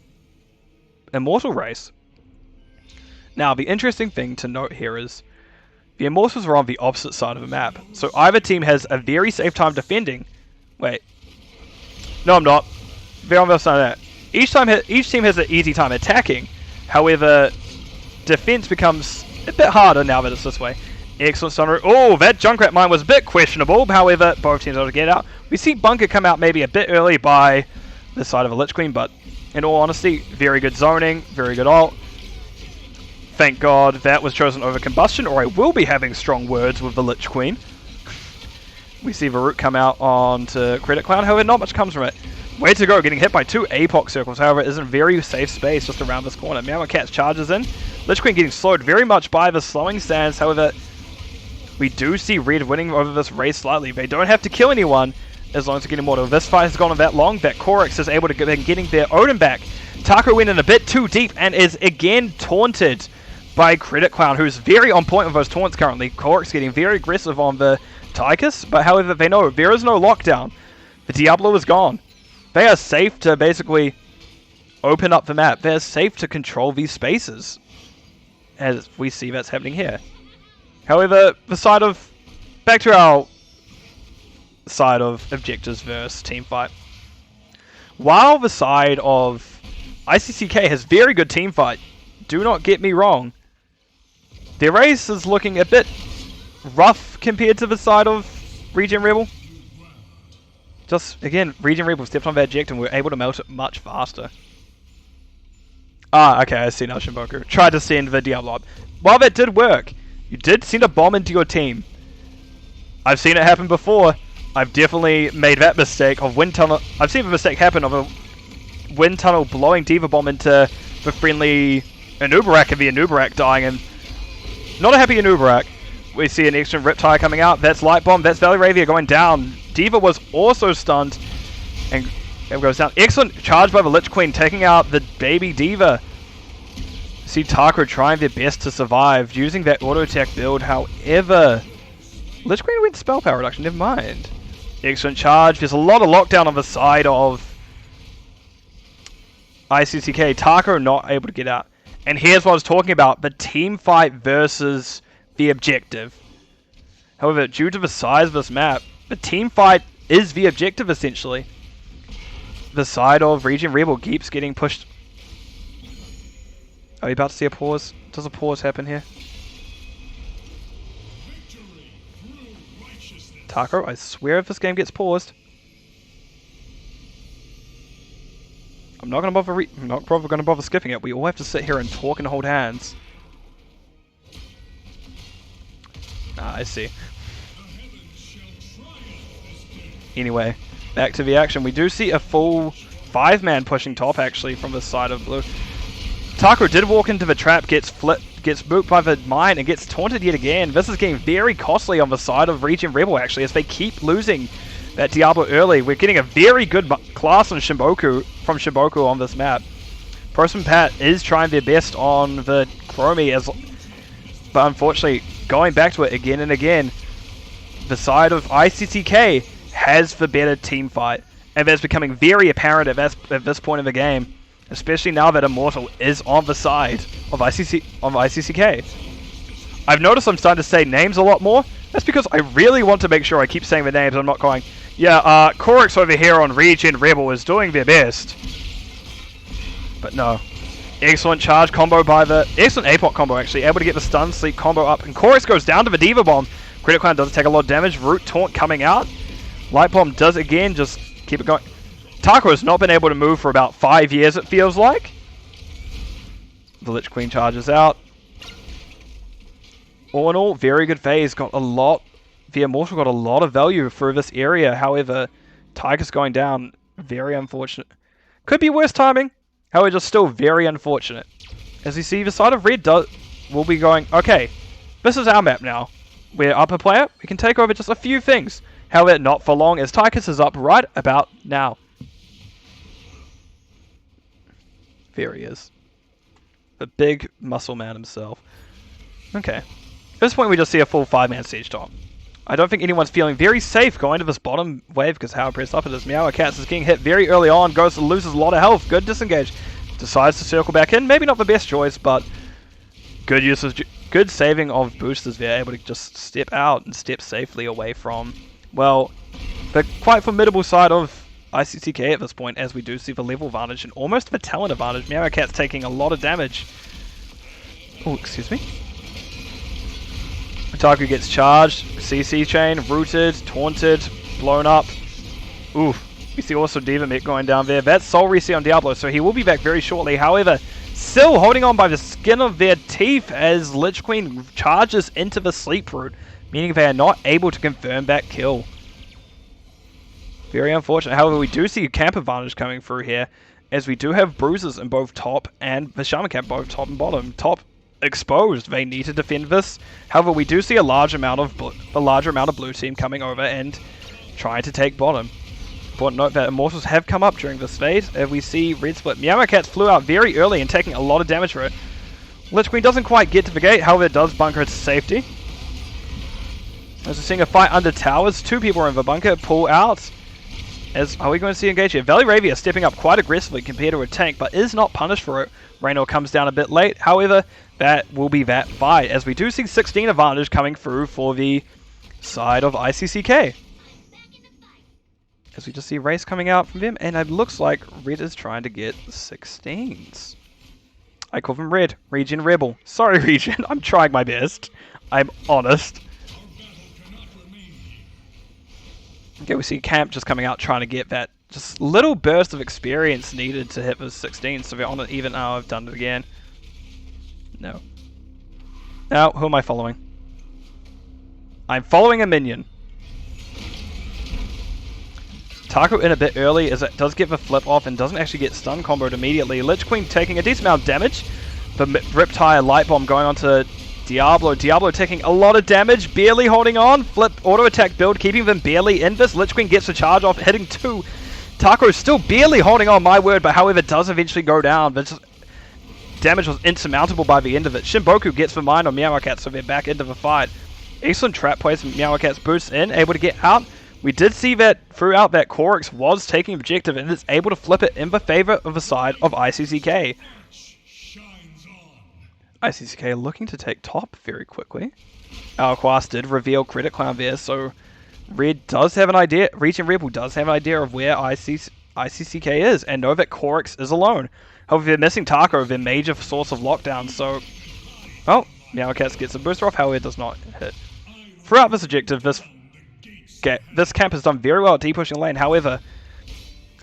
Immortal race. Now, the interesting thing to note here is the Immortals are on the opposite side of the map. So either team has a very safe time defending. Wait. No, I'm not. They're on the other side of that. Each team has an easy time attacking. However, defense becomes a bit harder now that it's this way. Excellent stun route. Oh, that Junkrat mine was a bit questionable. However, both teams are able to get out. We see Bunker come out maybe a bit early by the side of a Lich Queen, but in all honesty, very good zoning, very good ult. Thank God that was chosen over Combustion, or I will be having strong words with the Lich Queen. We see Varut come out onto Credit Clown, however, not much comes from it. Way to go, getting hit by 2 APOC circles, however, it is in very safe space just around this corner. Meow Cat's charges in. Lich Queen getting slowed very much by the slowing stance, however, we do see Red winning over this race slightly. They don't have to kill anyone as long as they get immortal. This fight has gone on that long that Korix is able to get getting their Odin back. Taco went in a bit too deep and is again taunted by Credit Clown, who's very on point with those taunts currently. Korix getting very aggressive on the Tychus, but however, they know there is no lockdown. The Diablo is gone. They are safe to basically open up the map. They're safe to control these spaces, as we see that's happening here. However, the side of... back to our side of objectives versus team fight. While the side of ICCK has very good team fight, do not get me wrong, their race is looking a bit rough compared to the side of ReGen Rebel. Just, again, ReGen Rebel stepped on that objective and we were able to melt it much faster. Ah, okay, I see now Shimboku. Tried to send the Diablo up. While that did work, you did send a bomb into your team. I've seen it happen before. I've definitely made that mistake of Wind Tunnel. I've seen the mistake happen of a Wind Tunnel blowing Diva Bomb into the friendly Anubarak and the Anubarak dying. And not a happy Anubarak. We see an extra Riptide coming out. That's Light Bomb. That's Valley Ravia going down. Diva was also stunned. And it goes down. Excellent charge by the Lich Queen, taking out the baby Diva. See Taco trying their best to survive, using that auto attack build. However, Lich Queen went spell power reduction, never mind. Excellent charge. There's a lot of lockdown on the side of ICCK. Taco not able to get out. And here's what I was talking about, the team fight versus the objective. However, due to the size of this map, the team fight is the objective essentially. The side of ReGen Rebel keeps getting pushed. Are we about to see a pause? Does a pause happen here? Taco, I swear if this game gets paused, I'm not gonna bother skipping it. We all have to sit here and talk and hold hands. Ah, I see. Anyway, back to the action. We do see a full 5-man pushing top actually from the side of blue. Taco did walk into the trap, gets flipped, gets booped by the mine, and gets taunted yet again. This is getting very costly on the side of ReGen Rebel actually, as they keep losing that Diablo early. We're getting a very good class on Shimboku from Shimboku on this map. Prosman Pat is trying their best on the Chromie, but unfortunately, going back to it again and again, the side of ICCK has the better team fight, and that's becoming very apparent at this point in the game, especially now that Immortal is on the side of ICCK. I've noticed I'm starting to say names a lot more. That's because I really want to make sure I keep saying the names. I'm not going, yeah, Korix over here on ReGen Rebel is doing their best. But no. Excellent charge combo by the... excellent APOC combo, actually. Able to get the stun sleep combo up. And Korix goes down to the Diva Bomb. Credit Clown does take a lot of damage. Root Taunt coming out. Light Bomb does again, just keep it going. Taco has not been able to move for about 5 years, it feels like. The Lich Queen charges out. All in all, very good phase. Got a lot the Immortal got a lot of value for this area. However, Tiger's going down. Very unfortunate. Could be worse timing. However, just still very unfortunate. As you see, the side of red will be going, okay, this is our map now. We're up a player. We can take over just a few things. However, not for long, as Tychus is up right about now. There he is. The big muscle man himself. Okay. At this point, we just see a full 5-man siege top. I don't think anyone's feeling very safe going to this bottom wave because how pressed up it is. Meowcats is getting hit very early on. Loses a lot of health. Good disengage. Decides to circle back in. Maybe not the best choice, but good use of good saving of boosters there. Able to just step out and step safely away from, well, the quite formidable side of ICCK at this point, as we do see the level advantage and almost the talent advantage. Meowcats taking a lot of damage. Oh, excuse me. Otaku gets charged, CC chain, rooted, taunted, blown up. Ooh, we see also Diva Mech going down there. That's Soul Reset on Diablo, so he will be back very shortly. However, still holding on by the skin of their teeth as Lich Queen charges into the sleep root, meaning they are not able to confirm that kill. Very unfortunate. However, we do see a camp advantage coming through here, as we do have bruises in both top and the Shaman Camp, both top and bottom. Top exposed. They need to defend this. However, we do see a large amount of blue team coming over and trying to take bottom. Important note that Immortals have come up during this phase. We see red split. Meowcats flew out very early and taking a lot of damage for it. Lich Queen doesn't quite get to the gate, however it does bunker its safety. As we're seeing a fight under towers, 2 people are in the bunker, pull out. As are we going to see engage here? Valley Ravia stepping up quite aggressively compared to a tank, but is not punished for it. Raynor comes down a bit late, however, that will be that fight, as we do see 16 advantage coming through for the side of ICCK. As we just see Race coming out from them, and it looks like Red is trying to get 16s. I call them Red. ReGen Rebel. Sorry, ReGen. I'm trying my best. I'm honest. Okay, we see Camp just coming out trying to get that just little burst of experience needed to hit the 16. So we're on it even now. I've done it again. No. Now, who am I following? I'm following a minion. Taco in a bit early as it does get the flip off and doesn't actually get stun comboed immediately. Lich Queen taking a decent amount of damage. The Riptire Light Bomb going on to Diablo. Diablo taking a lot of damage, barely holding on. Flip auto attack build, keeping them barely in this. Lich Queen gets the charge off, hitting 2. Taco still barely holding on, my word, but however does eventually go down. But damage was insurmountable by the end of it. Shinboku gets the mine on Meowcat, so they're back into the fight. Excellent trap plays from Meowcat's boosts in, able to get out. We did see that throughout that Korix was taking objective and is able to flip it in the favor of the side of ICCK. ICCK looking to take top very quickly. Alquast did reveal Credit Clown there, so Red does have an idea, ReGen Rebel does have an idea of where ICCK is, and know that Korix is alone. However, they're missing Taco, their major source of lockdown, so... Oh, Meowcats gets a booster off, however it does not hit. Throughout this objective, this camp has done very well at depushing lane, however,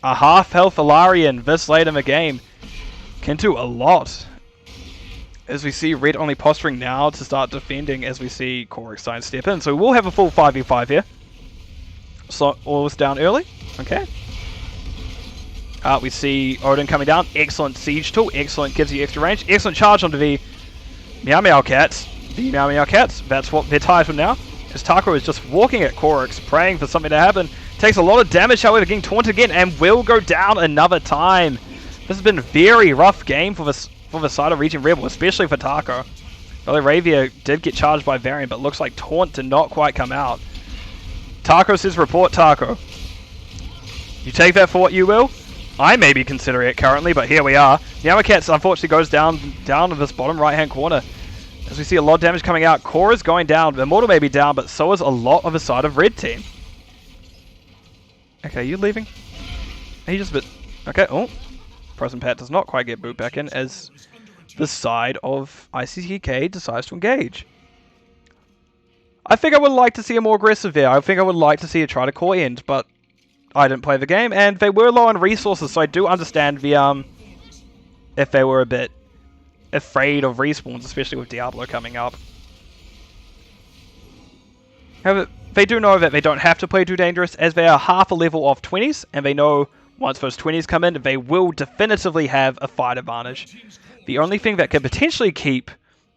a half-health Alarian this late in the game can do a lot. As we see Red only posturing now to start defending as we see Korix sign step in. So we'll have a full 5v5 here. So all is down early. Okay. We see Odin coming down. Excellent siege tool. Excellent. Gives you extra range. Excellent charge onto the Meowcats. The Meowcats. That's what they're tied for now. As Taco is just walking at Korix, praying for something to happen. Takes a lot of damage, however, getting taunted again, and will go down another time. This has been a very rough game for the side of ReGen Rebel, especially for Taco. Valley Ravia did get charged by Varian, but looks like Taunt did not quite come out. Taco says, report Taco. You take that for what you will. I may be considering it currently, but here we are. Meowcats unfortunately goes down to this bottom right-hand corner. As we see a lot of damage coming out. Core is going down. Immortal may be down, but so is a lot of the side of Red Team. Okay, you leaving? He just a bit... Okay, oh. Present Pat does not quite get boot back in as the side of ICCK decides to engage. I think I would like to see a more aggressive there. I think I would like to see a try to core end, but I didn't play the game, and they were low on resources, so I do understand the, if they were a bit afraid of respawns, especially with Diablo coming up. However, they do know that they don't have to play too dangerous, as they are half a level off 20s, and they know once those 20s come in, they will definitively have a fight advantage. The only thing that could potentially keep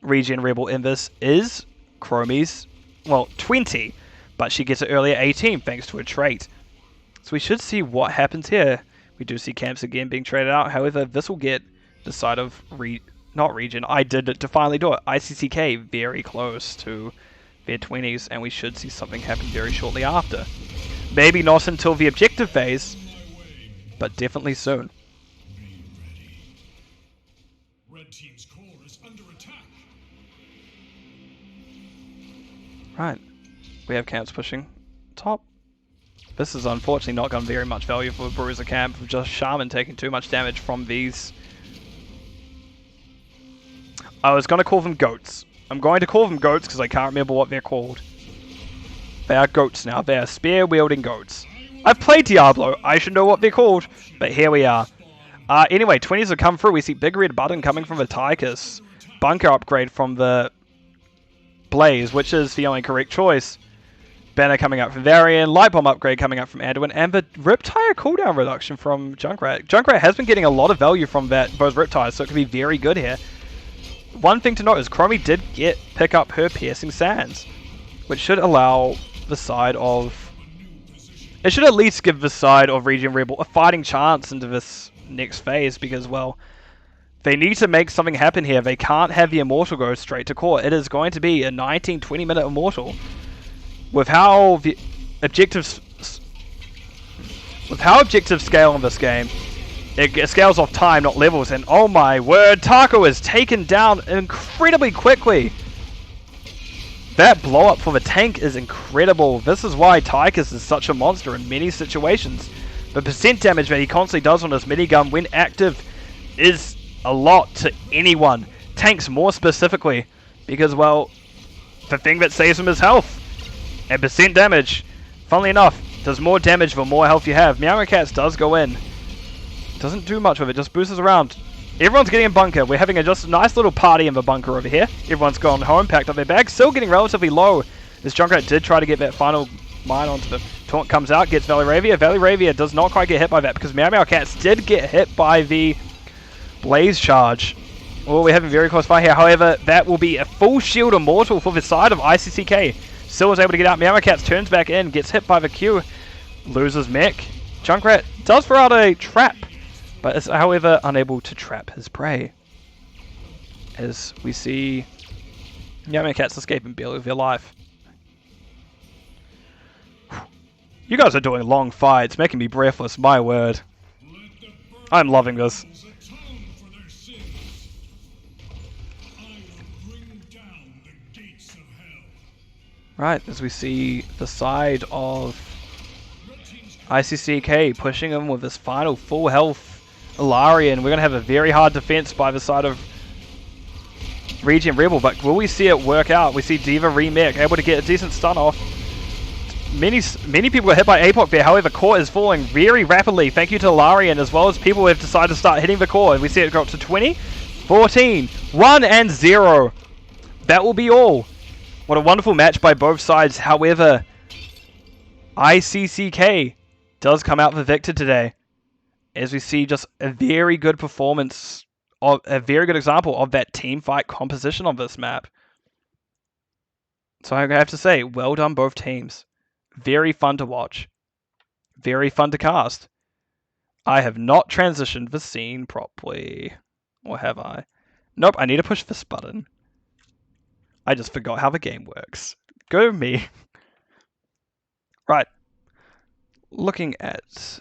ReGen Rebel in this is Chromie's, well, 20, but she gets it earlier 18 thanks to a trait. So we should see what happens here. We do see camps again being traded out. However, this will get the side of not ReGen. I did it to finally do it. ICCK very close to their 20s, and we should see something happen very shortly after. Maybe not until the objective phase, but definitely soon. Red team's core is under attack. Right. We have camps pushing top. This is unfortunately not going to be very much value for a Bruiser camp, with just Shaman taking too much damage from these. I was going to call them goats. I'm going to call them goats because I can't remember what they're called. They are goats now. They are spear-wielding goats. I've played Diablo. I should know what they're called, but here we are. Anyway, 20s have come through. We see big red button coming from the Tychus. Bunker upgrade from the Blaze, which is the only correct choice. Banner coming up from Varian, Light Bomb upgrade coming up from Anduin, and the Riptire cooldown reduction from Junkrat. Junkrat has been getting a lot of value from those Riptires, so it could be very good here. One thing to note is Chromie did pick up her Piercing Sands, which should allow the side of... It should at least give the side of ReGen Rebel a fighting chance into this next phase, because, well, they need to make something happen here. They can't have the Immortal go straight to core. It is going to be a 19-20 minute Immortal. With how the objectives scale in this game, it scales off time, not levels, and oh my word, Taco is taken down incredibly quickly. That blow up for the tank is incredible. This is why Tychus is such a monster in many situations. The percent damage that he constantly does on his minigun when active is a lot to anyone. Tanks more specifically, because, well, the thing that saves him is health. And percent damage, funnily enough, does more damage the more health you have. Meow Cats does go in. Doesn't do much with it, just boosts around. Everyone's getting in bunker. We're having just a nice little party in the bunker over here. Everyone's gone home, packed up their bags, still getting relatively low. This Junkrat did try to get that final mine onto them. Taunt comes out, gets Valleyravia. Valleyravia does not quite get hit by that, because Meow Cats did get hit by the Blaze charge. Well, we're having very close fight here. However, that will be a full shield Immortal for the side of ICCK. Still was able to get out. Meow Cats turns back in, gets hit by the Q, loses mech. Junkrat does throw out a trap, but is however unable to trap his prey. As we see Meow Cats escaping barely with their life. You guys are doing long fights, making me breathless, my word. I'm loving this. Right, as we see the side of ICCK pushing him with his final full health Ilarian. We're going to have a very hard defense by the side of ReGen Rebel, but will we see it work out? We see Diva remech able to get a decent stun off. Many people got hit by APOC there, however, core is falling very rapidly, thank you to Ilarian, as well as people who have decided to start hitting the core. We see it go up to 20, 14, 1 and 0. That will be all. What a wonderful match by both sides. However, ICCK does come out the victor today, as we see just a very good performance, of a very good example of that team fight composition on this map. So I have to say, well done both teams. Very fun to watch. Very fun to cast. I have not transitioned the scene properly. Or have I? Nope, I need to push this button. I just forgot how the game works. Go me. Right. Looking at...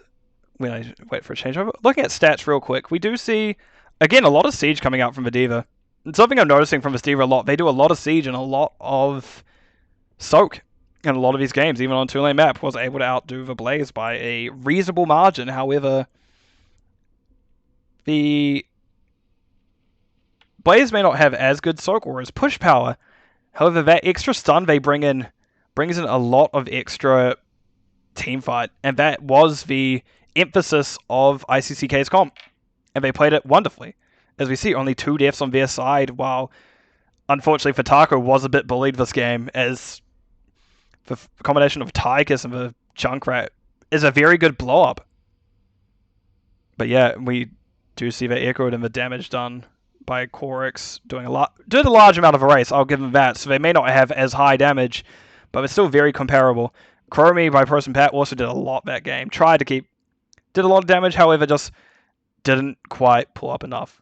when I wait for a changeover. Looking at stats real quick. We do see, again, a lot of siege coming out from the Diva. And something I'm noticing from this Diva a lot. They do a lot of siege and a lot of soak. In a lot of these games, even on 2-lane map, was able to outdo the Blaze by a reasonable margin. However, the Blaze may not have as good soak or as push power. However, that extra stun they bring in brings in a lot of extra team fight, and that was the emphasis of ICCK's comp, and they played it wonderfully. As we see, only 2 deaths on their side, while unfortunately for Taco was a bit bullied this game, as The combination of Tychus and the Junkrat is a very good blow up. But yeah, we do see the echoed and the damage done by Corix did a large amount of erase. I'll give them that. So they may not have as high damage, but it's still very comparable. Chromie by Person Pat also did a lot that game. Did a lot of damage, however, just didn't quite pull up enough.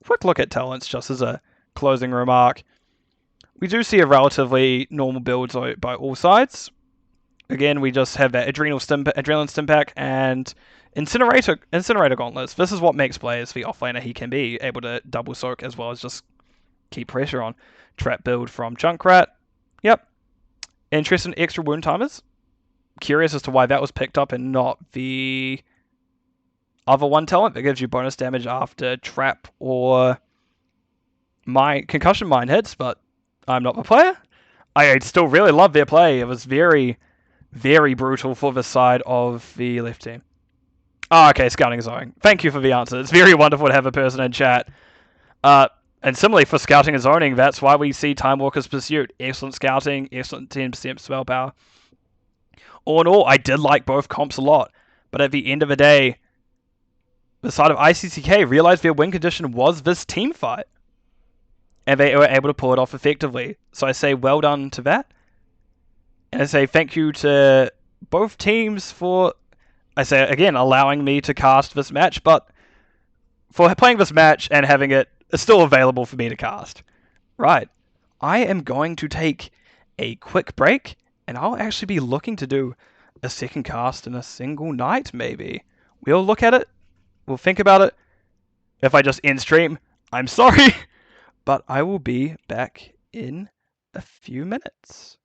Quick look at talents, just as a closing remark. We do see a relatively normal build by all sides. Again, we just have that Adrenaline Stim Pack and Incinerator Gauntlets. This is what makes players the offlaner he can be, able to double soak as well as just keep pressure on. Trap build from Junkrat. Yep. Interest in extra wound timers. Curious as to why that was picked up and not the other one talent that gives you bonus damage after trap or concussion mine hits, but I'm not the player. I still really love their play. It was very, very brutal for the side of the left team. Oh, okay, scouting and zoning. Thank you for the answer. It's very wonderful to have a person in chat. And similarly for scouting and zoning, that's why we see Time Walker's Pursuit. Excellent scouting, excellent 10% spell power. All in all, I did like both comps a lot. But at the end of the day, the side of ICCK realized their win condition was this team fight. And they were able to pull it off effectively. So I say well done to that. And I say thank you to both teams for, I say again, allowing me to cast this match, but for playing this match and having it still available for me to cast. Right. I am going to take a quick break, and I'll actually be looking to do a second cast in a single night, maybe. We'll look at it. We'll think about it. If I just end stream, I'm sorry. But I will be back in a few minutes.